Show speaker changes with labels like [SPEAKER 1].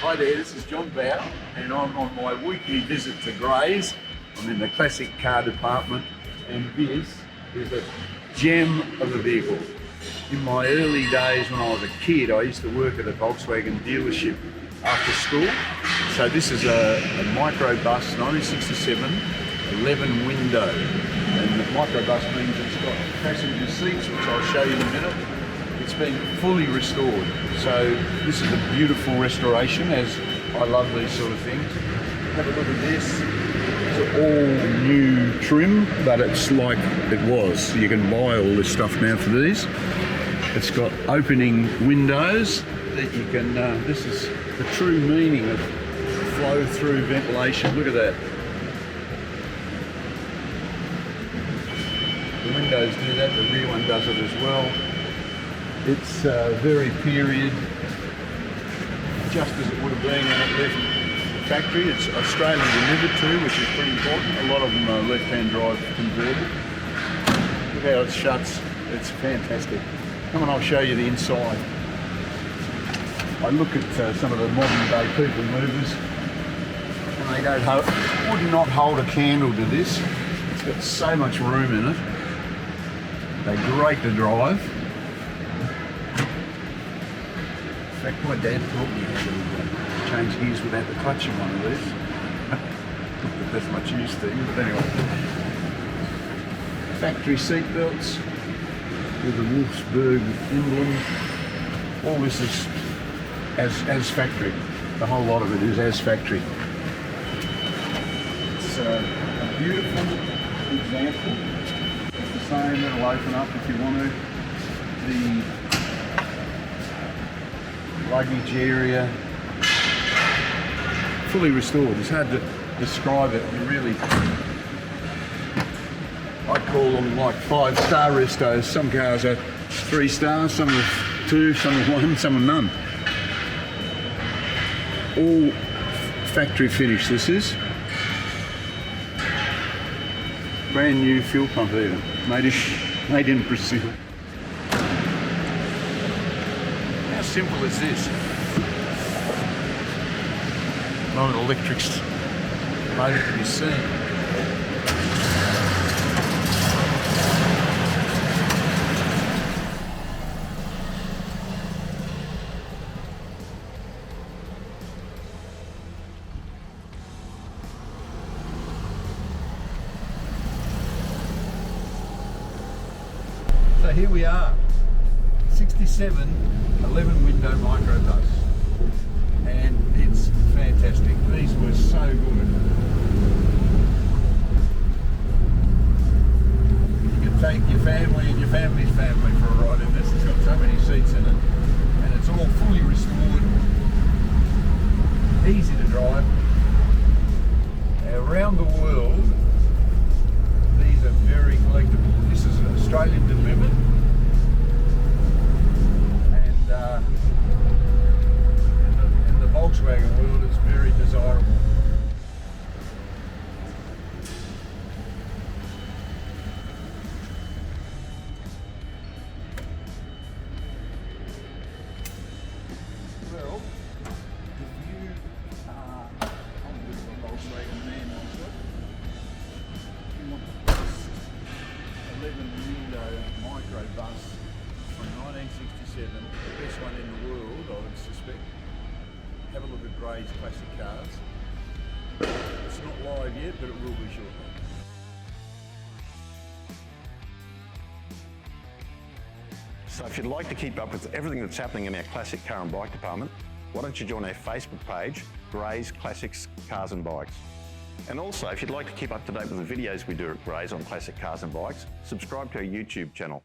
[SPEAKER 1] Hi there, this is John Bowe, and I'm on my weekly visit to Gray's. I'm in the classic car department, and this is a gem of a vehicle. In my early days when I was a kid, I used to work at a Volkswagen dealership after school. So this is a Microbus 1967 11 window. And the Microbus means it's got passenger seats, which I'll show you in a minute. It's been fully restored. So this is a beautiful restoration, as I love these sort of things. Have a look at this. It's all new trim, but it's like it was. You can buy all this stuff now for these. It's got opening windows that you can, this is the true meaning of flow through ventilation. Look at that. The windows do that, the rear one does it as well. It's very period, just as it would have been when it left the factory. It's Australian delivered too, which is pretty important. A lot of them are left-hand drive converted. Look how it shuts, it's fantastic. Come on, I'll show you the inside. I look at some of the modern day people movers, and they would not hold a candle to this. It's got so much room in it. They're great to drive. In fact, my dad taught me how to change gears without the clutch in one of these. Not that that's much use to you, but anyway. Factory seat belts with the Wolfsburg emblem. All this is as factory. The whole lot of it is as factory. It's a beautiful example. It's the same, it'll open up if you want to. The luggage area, fully restored. It's hard to describe it. You really, I call them like 5-star restos. Some cars are 3 stars, some are 2, some are 1, some are none. All factory finish this is. Brand new fuel pump even, made in Brazil. How simple is this? Not an electric motor to be seen. So here we are, 67 11 window Microbus, and it's fantastic. These were so good. You can take your family and your family's family for a ride in this. It's got so many seats in it, and it's all fully restored, easy to drive. Around the world, these are very collectible. This is an Australian delivered, and in the Volkswagen world, it's very desirable. Well, if you are a Volkswagen man also, you want the best 11 window Microbus from 1967, the best one in the world, I would suspect. Have a look at Gray's classic cars. It's not live yet, but it will be shortly.
[SPEAKER 2] So if you'd like to keep up with everything that's happening in our classic car and bike department, why don't you join our Facebook page, Gray's Classics Cars and Bikes. And also, if you'd like to keep up to date with the videos we do at Gray's on classic cars and bikes, subscribe to our YouTube channel.